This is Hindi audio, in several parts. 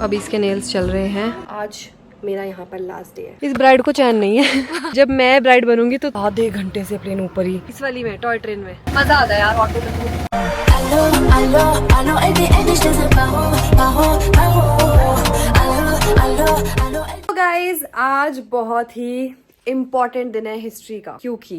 अभी इसके नेल्स चल रहे हैं। आज मेरा यहाँ पर लास्ट डे है। इस ब्राइड को चैन नहीं है। जब मैं ब्राइड बनूंगी तो आधे घंटे से प्लेन ऊपर ही, इस वाली में टॉय ट्रेन में मजा आता है यार ऑटो में। तो गाइज आज बहुत ही इम्पोर्टेंट दिन है हिस्ट्री का, क्योंकि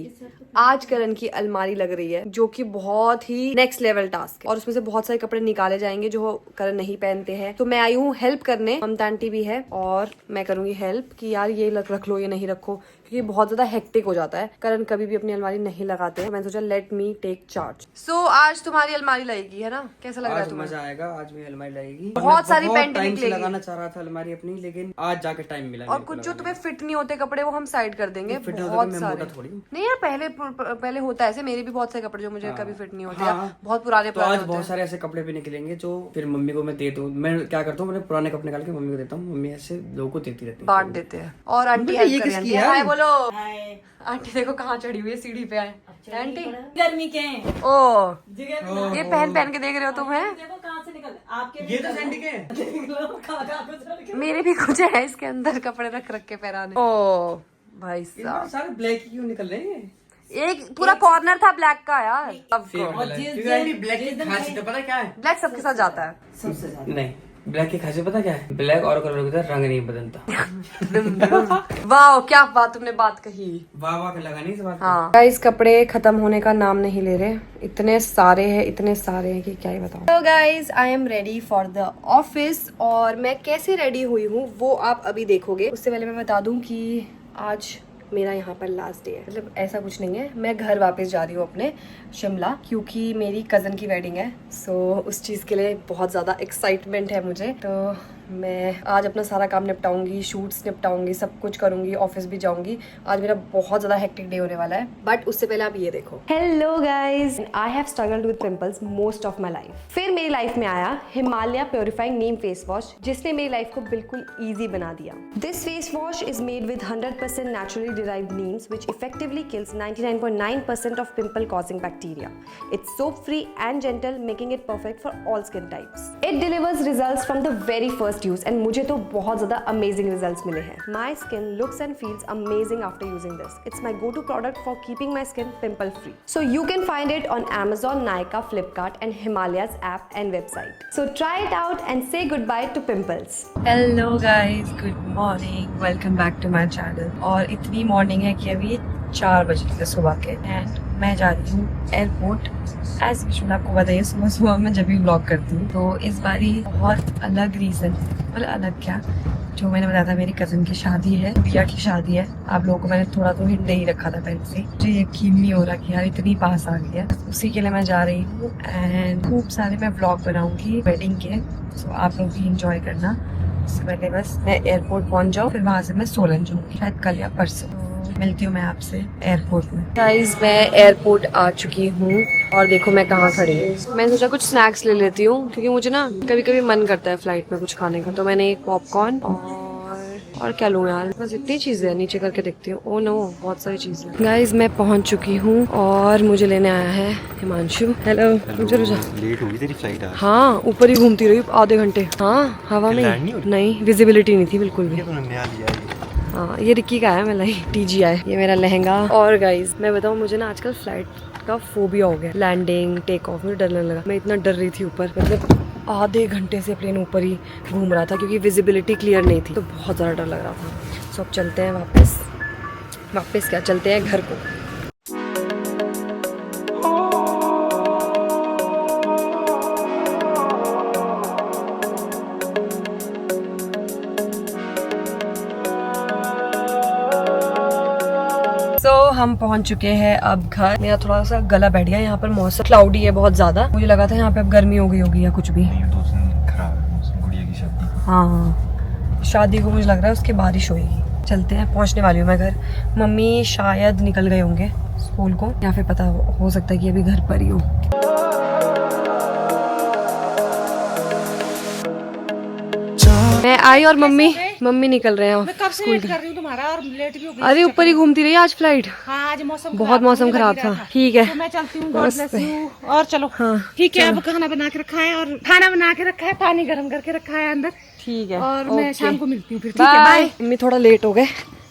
आज करण की अलमारी लग रही है जो कि बहुत ही नेक्स्ट लेवल टास्क है और उसमें से बहुत सारे कपड़े निकाले जाएंगे जो करण नहीं पहनते हैं। तो मैं आई हूँ हेल्प करने। ममता आंटी भी है और मैं करूंगी हेल्प कि यार ये रख लो, ये नहीं रखो, क्योंकि बहुत ज्यादा हेक्टिक हो जाता है। करण कभी भी अपनी अलमारी नहीं लगाते हैं। मैंने सोचा लेट मी टेक चार्ज। सो आज तुम्हारी अलमारी लगेगी है ना? कैसा लग रहा है तुम्हें? मजा आएगा। आज मेरी अलमारी लगेगी। बहुत सारी पेंट निकलेगी। लगाना चाह रहा था अलमारी अपनी, लेकिन आज जाके टाइम मिला। और कुछ जो तुम्हें फिट नहीं होते कपड़े वो हम साइड कर देंगे। बहुत सारे नहीं यार, पहले होता है ऐसे। मेरे भी बहुत सारे कपड़े जो मुझे कभी फिट नहीं होते, बहुत पुराने तो आज बहुत सारे ऐसे कपड़े भी निकलेंगे जो फिर मम्मी को मैं दे दूं। मैं क्या करता हूँ, मैंने पुराने कपड़े निकाल के मम्मी को देता हूँ। मम्मी ऐसे लोगों को देती रहती है, बांट देते हैं। और आंटी हेल्प कर रही है। हाय बोलो। आंटी देखो कहाँ चढ़ी हुई है, सीढ़ी पे आए। आंटी गर्मी के ओ ये पहन के देख रहे हो तुम है? देखो कहाँ से निकल आपके ये तो सैंडी के मेरे भी कुछ है इसके अंदर कपड़े रख के पहनाने। ओ भाई साहब सारे ब्लैक क्यों निकल रहे हैं? एक पूरा कॉर्नर था ब्लैक का यार। ब्लैक खांसी तो पता क्या है? ब्लैक सबके साथ जाता है। सबसे ज्यादा नहीं, ब्लैक की खासियत पता क्या है? ब्लैक और कलर के रंग नहीं बदलता। वाह क्या बात तुमने बात कही। वाह वाह लगा नहीं इस बात। हाँ गाइस, कपड़े खत्म होने का नाम नहीं ले रहे। इतने सारे हैं कि क्या ही बताऊं। तो guys I am ready for the office और मैं कैसे रेडी हुई हूँ वो आप अभी देखोगे। उससे पहले मैं बता दूं कि आज मेरा यहाँ पर लास्ट डे है। मतलब ऐसा कुछ नहीं है, मैं घर वापस जा रही हूँ अपने शिमला, क्योंकि मेरी कज़न की वेडिंग है। सो उस चीज़ के लिए बहुत ज़्यादा एक्साइटमेंट है मुझे। तो मैं आज अपना सारा काम निपटाऊंगी, शूट्स निपटाऊंगी, सब कुछ करूंगी, ऑफिस भी जाऊंगी। आज मेरा बहुत ज़्यादा हेक्टिक डे होने वाला है। बट उससे पहले आप ये देखो। Hello guys, I have struggled with pimples most of my life. फिर मेरी लाइफ में आया हिमालय प्योरीफाइंग नीम फेस वॉश, जिसने मेरी लाइफ को बिल्कुल ईजी बना दिया। This face wash is made with 100% naturally derived neems, which effectively kills 99.9% of pimple causing bacteria. It's soap free and gentle, making it perfect for all skin types. It delivers results from the very first use and मुझे तो बहुत ज़्यादा amazing results मिले हैं. My skin looks and feels amazing after using this. It's my go-to product for keeping my skin pimple free. So you can find it on Amazon, Nykaa, Flipkart and Himalayas app and website. So try it out and say goodbye to pimples. Hello guys, good morning. Welcome back to my channel. और इतनी मॉर्निंग है कि अभी 4 बज रहे थे सुबह के एंड मैं जा रही हूँ एयरपोर्ट। एज यूजुअल आपको बताइए सुबह सुबह मैं जब भी व्लॉग करती हूँ, तो इस बारी बहुत अलग रीज़न, मतलब अलग क्या, जो मैंने बताया था मेरी कज़न की शादी है, दिया की शादी है। आप लोगों को मैंने थोड़ा तो हिंट ही रखा था पहले से। मुझे यकीन नहीं हो रहा कि यार इतनी पास आ गई है। उसी के लिए मैं जा रही हूँ एंड खूब सारे मैं व्लॉग बनाऊंगी वेडिंग के। सो आप लोग भी इंजॉय करना। इससे पहले बस मैं एयरपोर्ट पहुँच जाऊँ, फिर वहाँ से मैं सोलन जाऊँगी, शायद कल या परसों। मिलती हूँ मैं आपसे एयरपोर्ट में। गाइस मैं एयरपोर्ट आ चुकी हूँ और देखो मैं कहाँ खड़ी हूँ। मैंने सोचा कुछ स्नैक्स ले लेती हूँ, क्योंकि मुझे ना कभी कभी मन करता है फ्लाइट में कुछ खाने का। तो मैंने एक पॉपकॉर्न और क्या लूँ यार, बस इतनी चीजें हैं। नीचे करके देखती हूँ। ओ नो, बहुत सारी चीजें। गाइस मैं पहुँच चुकी हूँ और मुझे लेने आया है हिमांशु। हेलो। लेट हुई तेरी फ्लाइट आज? हाँ, ऊपर ही घूमती रही आधे घंटे। हाँ, हवा में नहीं, विजिबिलिटी नहीं थी बिल्कुल भी। हाँ, ये रिक्की का है, मैं लाई TGI। ये मेरा लहंगा। और गाइज मैं बताऊँ, मुझे ना आजकल फ्लाइट का फोबिया हो गया। लैंडिंग टेक ऑफ में डरने लगा। मैं इतना डर रही थी ऊपर, मतलब आधे घंटे से प्लेन ऊपर ही घूम रहा था क्योंकि विजिबिलिटी क्लियर नहीं थी, तो बहुत ज़्यादा डर लग रहा था। सो अब चलते हैं वापस क्या, चलते हैं घर को। हम पहुंच चुके हैं अब घर। मेरा थोड़ा सा गला बैठ गया। यहाँ पर मौसम क्लाउडी है बहुत ज्यादा। मुझे लगा था यहाँ पे अब गर्मी हो गई होगी या कुछ भी। गुड़िया की शादी। हाँ, शादी को मुझे लग रहा है उसके बारिश होगी। चलते हैं, पहुँचने वाली हूँ मैं घर। मम्मी शायद निकल गए होंगे स्कूल को, या फिर पता हो सकता है कि अभी घर पर ही हो। मैं आई और मम्मी निकल रहे हैं। मैं कब से वेट कर रही हूँ तुम्हारा और लेट भी हो गई। अरे ऊपर ही घूमती रही आज फ्लाइट। हाँ, आज मौसम बहुत मौसम खराब था। ठीक है, तो मैं चलती हूँ। God bless you. और चलो। हाँ, ठीक है। अब खाना बना के रखा है और पानी गर्म करके रखा है अंदर। ठीक है और मैं शाम को मिलती हूँ फिर। ठीक बाय है, बाय। मम्मी थोड़ा लेट हो गए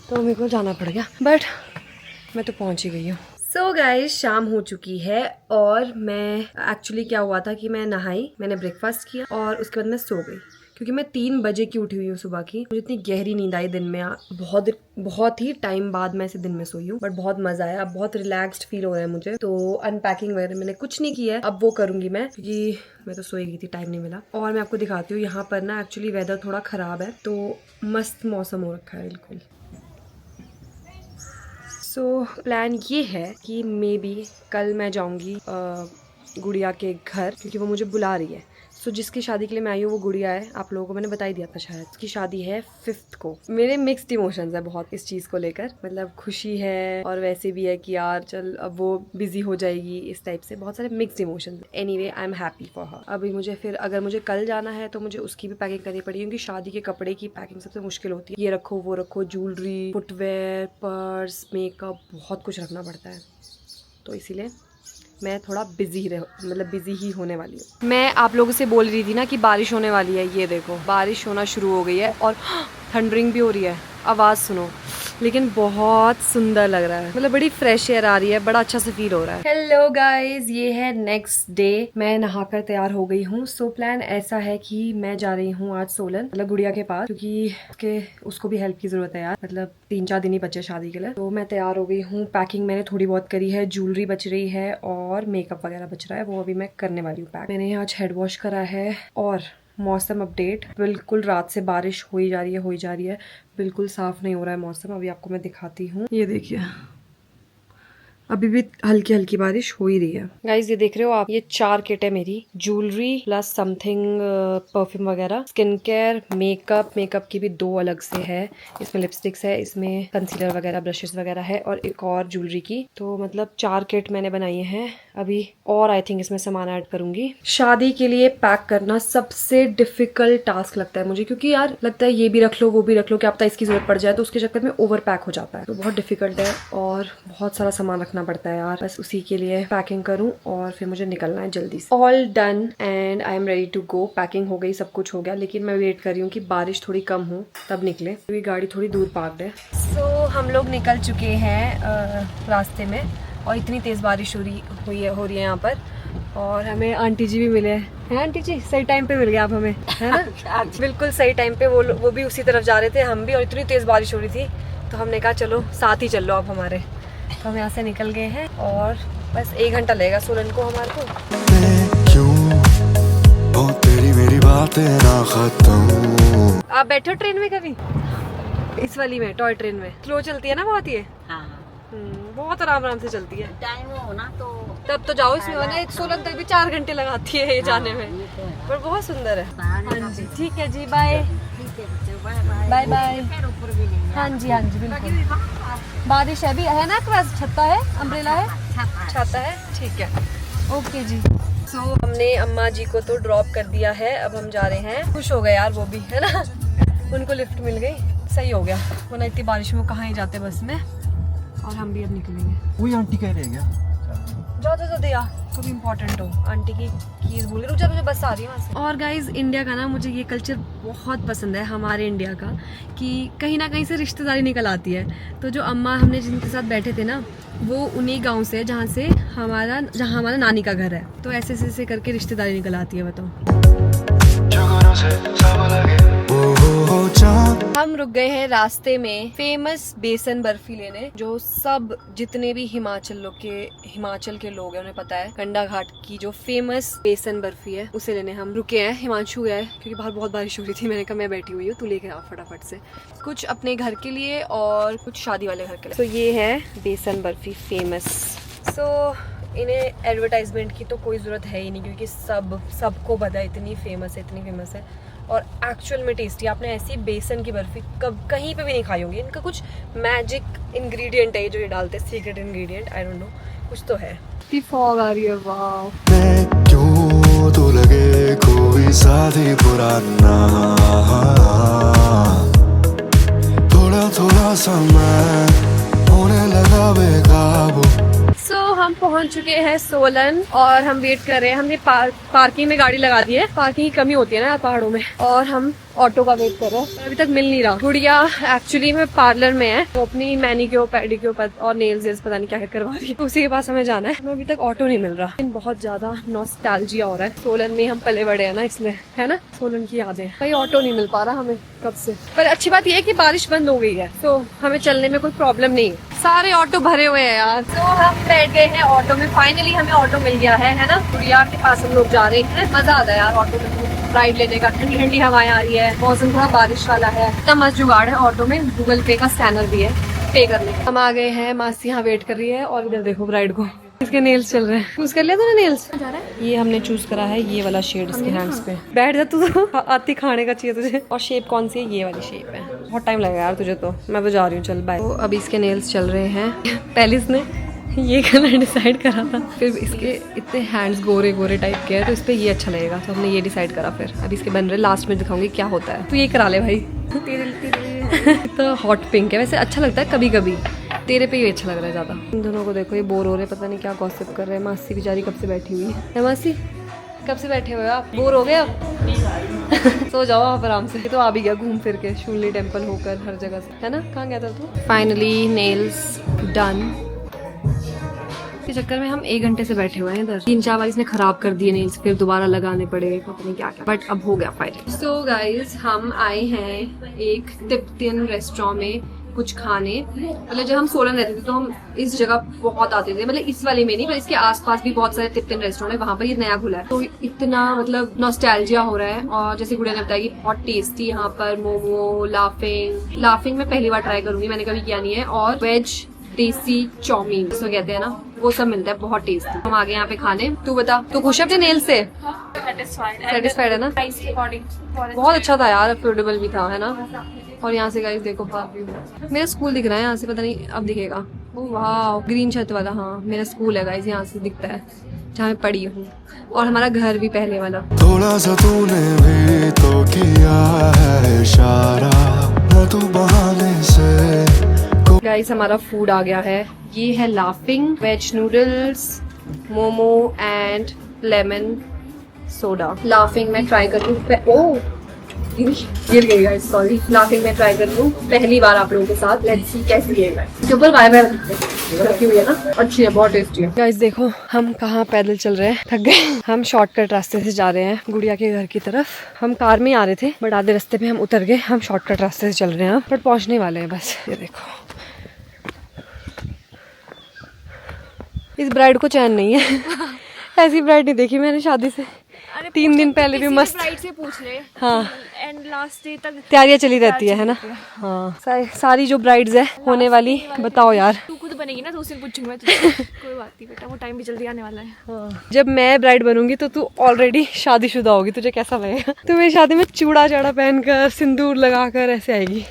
तो मेरे को जाना पड़ गया, बट मैं तो पहुंच ही गई हूँ। सो गाइस शाम हो चुकी है और मैं एक्चुअली क्या हुआ था कि मैं नहाई, मैंने ब्रेकफास्ट किया और उसके बाद मैं सो गई क्योंकि मैं 3 बजे की उठी हुई हूँ सुबह की। मुझे इतनी गहरी नींद आई दिन में, बहुत ही टाइम बाद मैं इसे दिन में सोई हूँ, बट बहुत मजा आया, बहुत रिलैक्स्ड फील हो रहा है मुझे। तो अनपैकिंग वगैरह मैंने कुछ नहीं किया है, अब वो करूंगी मैं क्योंकि मैं तो सोई गई थी, टाइम नहीं मिला। और मैं आपको दिखाती हूँ यहाँ पर ना एक्चुअली वेदर थोड़ा खराब है तो मस्त मौसम हो रखा है बिल्कुल। सो प्लान ये है कि मे बी कल मैं जाऊंगी गुड़िया के घर क्योंकि वो मुझे बुला रही है। सो जिसकी शादी के लिए मैं आई हूँ वो गुड़िया है, आप लोगों को मैंने बता ही दिया था शायद। उसकी शादी है 5th को। मेरे मिक्स्ड इमोशंस है बहुत इस चीज़ को लेकर, मतलब खुशी है और वैसे भी है कि यार चल अब वो बिजी हो जाएगी, इस टाइप से बहुत सारे mixed emotions. Anyway I am happy for her. अभी मुझे फिर अगर मुझे कल जाना है तो मुझे उसकी भी पैकिंग करनी पड़ेगी क्योंकि शादी के कपड़े की पैकिंग सबसे मुश्किल होती है। ये रखो वो रखो, ज्वेलरी, फुटवेयर, पर्स, मेकअप, बहुत कुछ रखना पड़ता है। तो इसीलिए मैं थोड़ा बिजी ही होने वाली हूँ। मैं आप लोगों से बोल रही थी ना कि बारिश होने वाली है, ये देखो बारिश होना शुरू हो गई है और थंडरिंग भी हो रही है, आवाज़ सुनो, लेकिन बहुत सुंदर लग रहा है, मतलब बड़ी फ्रेश एयर आ रही है, बड़ा अच्छा से फील हो रहा है। हेलो गाइज, ये है नेक्स्ट डे, मैं नहाकर तैयार हो गई हूँ। सो प्लान ऐसा है कि मैं जा रही हूँ आज सोलन, मतलब गुड़िया के पास, क्योंकि उसको भी हेल्प की जरूरत है यार, मतलब 3-4 दिन ही बचे शादी के लिए। तो मैं तैयार हो गई हूँ, पैकिंग मैंने थोड़ी बहुत करी है, ज्वेलरी बच रही है और मेकअप वगैरह बच रहा है, वो अभी मैं करने वाली हूँ पैक। मैंने आज हेड वॉश करा है और मौसम अपडेट, बिल्कुल रात से बारिश हो ही जा रही है, बिल्कुल साफ नहीं हो रहा है मौसम। अभी आपको मैं दिखाती हूँ, ये देखिए अभी भी हल्की हल्की बारिश हो ही रही है। गाइज ये देख रहे हो आप, ये 4 किट है मेरी, ज्वेलरी प्लस समथिंग परफ्यूम वगैरह, स्किन केयर, मेकअप की भी 2 अलग से है, इसमें लिपस्टिक्स है, इसमें कंसीलर वगैरह, ब्रशेस वगैरह है और एक और ज्वेलरी की। तो मतलब 4 किट मैंने बनाई है अभी, और आई थिंक इसमें सामान ऐड करूंगी। शादी के लिए पैक करना सबसे डिफिकल्ट टास्क लगता है मुझे, क्योंकि यार लगता है ये भी रख लो वो भी रख लो, क्या पता इसकी जरूरत पड़ जाए, तो उसके चक्कर में ओवर पैक हो जाता है, तो बहुत डिफिकल्ट है और बहुत सारा सामान रखना पड़ता है यार। बस उसी के लिए पैकिंग करूं और फिर मुझे निकलना है जल्दी से। All done and I am ready to go. Packing हो गई, सब कुछ हो गया, लेकिन मैं वेट कर रही हूँ कि बारिश थोड़ी कम हो तब निकले, क्योंकि गाड़ी थोड़ी दूर पार्क्ड है। सो हम लोग निकल चुके हैं रास्ते में और इतनी तेज बारिश हो रही है यहाँ पर, और हमें आंटी जी भी मिले हैं। आंटी जी सही टाइम पे मिल गया आप हमें, है ना? बिल्कुल सही टाइम पे, वो भी उसी तरफ जा रहे थे, हम भी, और इतनी तेज बारिश हो रही थी तो हमने कहा चलो साथ ही चल लो आप हमारे। तो हम यहाँ से निकल गए हैं और बस 1 घंटा लगेगा सोलन को हमारे को। तेरी मेरी बातें ना खत्म। आप बैठो ट्रेन में कभी? इस वाली में, टॉय ट्रेन में स्लो चलती है ना बहुत ये? हाँ, बहुत आराम से चलती है। टाइम हो ना तो तब तो जाओ इसमें, वरना सोलन तक भी 4 घंटे लगाती है ये जाने में, पर बहुत सुंदर है। हाँ जी ठीक है जी, बाय बाय बाय। हाँ जी बिल्कुल। बारिश है भी है ना, पास छत्ता है, अम्ब्रेला है, छाता है, ठीक है, ओके जी। सो हमने अम्मा जी को तो ड्रॉप कर दिया है, अब हम जा रहे हैं। खुश हो गए यार वो भी, है ना, उनको लिफ्ट मिल गई, सही हो गया, वरना इतनी बारिश में कहाँ ही जाते बस में। और हम भी अब निकलेंगे। वही आंटी कह रहे हैं क्या? जाओ दिया, तो भी इम्पोर्टेंट हो, आंटी की कीज भूल गई, रुक जा, मुझे बस आ रही है वहाँ से। और गाइज इंडिया का ना मुझे ये कल्चर बहुत पसंद है, हमारे इंडिया का, कि कहीं ना कहीं से रिश्तेदारी निकल आती है। तो जो अम्मा हमने जिनके साथ बैठे थे ना, वो उन्हीं गांव से जहाँ हमारा नानी का घर है, तो ऐसे करके रिश्तेदारी निकल आती है, बताओ। हम रुक गए हैं रास्ते में फेमस बेसन बर्फी लेने, जो सब जितने भी हिमाचल के लोग हैं उन्हें पता है, कंडा घाट की जो फेमस बेसन बर्फी है उसे लेने हम रुके हैं। हिमांशु गया है क्योंकि बाहर बहुत बारिश हो रही थी, मैंने कहा मैं बैठी हुई हूँ, तू लेके आ फटाफट से, कुछ अपने घर के लिए और कुछ शादी वाले घर के लिए। तो ये है बेसन बर्फी फेमस। सो इन्हें एडवर्टाइजमेंट की तो कोई ज़रूरत है ही नहीं, क्योंकि सबको पता है, इतनी फेमस है और एक्चुअल में टेस्टी। आपने ऐसी बेसन की बर्फी कहीं पे भी नहीं खाई होगी। इनका कुछ मैजिक इंग्रेडिएंट है जो ये डालते हैं, secret ingredient, I don't know, कुछ तो है। फॉग आ रही है, वाव। क्यों तो लगे कोई साथी पुराना, थोड़ा सा मैं होने लगा बेकाबू। हम पहुंच चुके हैं सोलन और हम वेट कर रहे हैं। हमने पार्किंग में गाड़ी लगा दी है, पार्किंग की कमी होती है ना पहाड़ों में, और हम ऑटो का वेट कर रहे हैं, अभी तक मिल नहीं रहा। गुड़िया एक्चुअली में पार्लर में है, वो अपनी मैनिक्योर पेडिक्योर और नेल्स पता नहीं क्या करवा रही है, उसी के पास हमें जाना है। हमें अभी तक ऑटो नहीं मिल रहा। बहुत ज्यादा नॉस्टैल्जिया हो रहा है, सोलन में हम पले बड़े हैं ना, इसलिए है ना, सोलन की यादें। भाई ऑटो नहीं मिल पा रहा हमें कब से। पर अच्छी बात यह है कि बारिश बंद हो गई है, तो हमें चलने में कोई प्रॉब्लम नहीं है। सारे ऑटो भरे हुए हैं यार। तो हम बैठ गए हैं ऑटो में, फाइनली हमें ऑटो मिल गया है ना। गुड़िया के पास हम लोग जा रहे हैं। मजा आता है यार ऑटो में राइड लेने का, ठंडी ठंडी हवाएं आ रही है, मौसम थोड़ा बारिश वाला है। इतना मस्त जुगाड़ है ऑटो में, गूगल पे का स्कैनर भी है पे करने का। हम आ गए हैं, मासी यहाँ वेट कर रही है। और इधर देखो ब्राइड को, इसके नेल्स चल रहे हैं। चूज कर लिया था ना नेल्स, ये हमने चूज करा है, ये वाला शेड इसके हैंड्स पे। बैठ जा तू, तो आती खाने का चाहिए तुझे। और शेप कौन सी है? ये वाली शेप है। बहुत टाइम लगेगा यार तुझे तो, मैं तो जा रही हूँ, चल बाय। तो अभी इसके नेल्स चल रहे हैं। पहले इसने ये कलर डिसाइड करा था, फिर इसके इतने हैंड्स गोरे गोरे टाइप के हैं, तो इस पे ये अच्छा लगेगा, तो हमने ये डिसाइड करा। फिर अभी इसके बन रहे, लास्ट में दिखाऊंगी क्या होता है। तो ये करा ले भाई। तो हॉट पिंक है, वैसे अच्छा लगता है कभी कभी, तेरे पे ही अच्छा लग रहा है ज्यादा। इन दोनों को देखो, ये बोर हो रहे, पता नहीं क्या गॉसिप कर रहे हैं। मासी बेचारी कब से बैठी हुई है। मासी कब से बैठे हुए आप? बोर हो गए अब? सो जाओ आप आराम से। तो आ भी गया घूम फिर के, शूली टेम्पल होकर हर जगह से, है ना। कहाँ गया था तू? Finally nails done. के चक्कर में हम 1 घंटे से बैठे हुए हैं इधर। 3-4 बार इसने खराब कर दिए नेल्स, फिर दोबारा लगाने पड़े, पता नहीं क्या क्या, बट अब हो गया फाइनल। सो गाइज, हम आए हैं एक तिब्बतियन रेस्टोरेंट में कुछ खाने। मतलब जब हम सोलन रहते थे तो हम इस जगह बहुत आते थे, मतलब इस वाले में नहीं, पर इसके आसपास भी बहुत सारे तिब्बतियन रेस्टोरेंट है। वहाँ पर ये नया खुला है, तो इतना मतलब नॉस्टैल्जिया हो रहा है। और जैसे गुड़िया ने बताया कि बहुत टेस्टी यहाँ पर मोमो, लाफिंग मैं पहली बार ट्राई करूंगी, मैंने कभी किया नहीं है। और वेज देसी चाउमीन जिसको कहते हैं ना, वो सब मिलता है, बहुत टेस्टी। हम आ गए यहाँ पे खाने। तू बता, तू खुश है अपने नेल से? सेटिस्फाइड है ना? बहुत अच्छा था यार, अफोर्डेबल भी था, है ना। और यहाँ से गाइस देखो बाहर व्यू, मेरा स्कूल दिख रहा है यहाँ से, पता नहीं अब दिखेगा। ओह वाह, ग्रीन छत वाला, हाँ मेरा स्कूल है गाइस, यहाँ से दिखता है जहाँ मैं पढ़ी हूँ। और हमारा घर भी पहले वाला। थोड़ा सा तूने भी तो किया है इशारा, ना तू बहाने से। गाइस हमारा फूड आ गया है। ये है laughing veg noodles, momo and lemon soda. Laughing में ट्राई कर लूँ। ओह गिर गई गाइस, सॉरी। लाफिंग में ट्राई कर लूँ पहली बार आप लोगों के साथ। लेट्स सी कैसी है। ऊपर बाय बाय रखी हुई है ना, अच्छी है, बहुत टेस्टी है। गाइस देखो हम कहाँ पैदल चल रहे हैं, थक गए। हम शॉर्टकट रास्ते से जा रहे हैं गुड़िया के घर की तरफ। हम कार में आ रहे थे, बट आधे रास्ते पे हम उतर गए। हम शॉर्टकट रास्ते से चल रहे हैं, बट पहुंचने वाले हैं बस। ये देखो, इस ब्राइड को चैन नहीं है। ऐसी ब्राइड नहीं देखी मैंने शादी से। 3 दिन पहले भी मस्त ब्राइड से पूछ ले। हाँ, एंड लास्ट डे तक तैयारियां चली रहती है ना। हाँ, सारी जो ब्राइड्स है होने वाली, बताओ यार। तू खुद बनेगी ना तो उससे पूछूंगी मैं तुझे। कोई बात नहीं बेटा, वो टाइम भी जल्दी आने वाला है। हाँ। जब मैं ब्राइड बनूंगी तो तू ऑलरेडी शादीशुदा होगी, तुझे कैसा लगेगा? तू मेरी शादी में चूड़ा चाड़ा पहनकर, सिंदूर लगाकर ऐसे आएगी।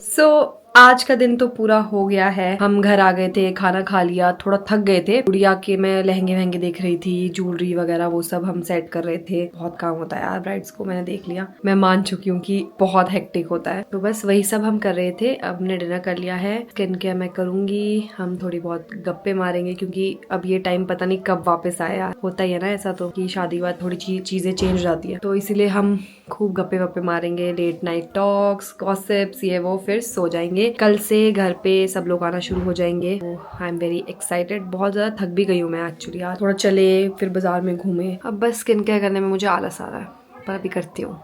सो आज का दिन तो पूरा हो गया है। हम घर आ गए थे, खाना खा लिया, थोड़ा थक गए थे। गुड़िया के मैं लहंगे वहंगे देख रही थी, ज्वेलरी वगैरह वो सब हम सेट कर रहे थे। बहुत काम होता है यार ब्राइड्स को, मैंने देख लिया। मैं मान चुकी हूँ कि बहुत हेक्टिक होता है, तो बस वही सब हम कर रहे थे। अब हमने डिनर कर लिया है, स्किन केयर मैं करूंगी, हम थोड़ी बहुत गप्पे मारेंगे, क्योंकि अब ये टाइम पता नहीं कब वापस आया। होता ही है ना ऐसा तो, कि शादी के बाद थोड़ी चीजें चेंज हो जाती है, तो इसीलिए हम खूब गप्पे वप्पे मारेंगे, लेट नाइट टॉक्स, गॉसिप्स, ये वो। फिर सो जाएंगे। कल से घर पे सब लोग आना शुरू हो जाएंगे। I am very excited. बहुत ज्यादा थक भी गई हूँ मैं एक्चुअली यार। थोड़ा चले, फिर बाजार में घूमे। अब बस स्किन केयर करने में मुझे आलस आ रहा है, पर अभी करती हूँ।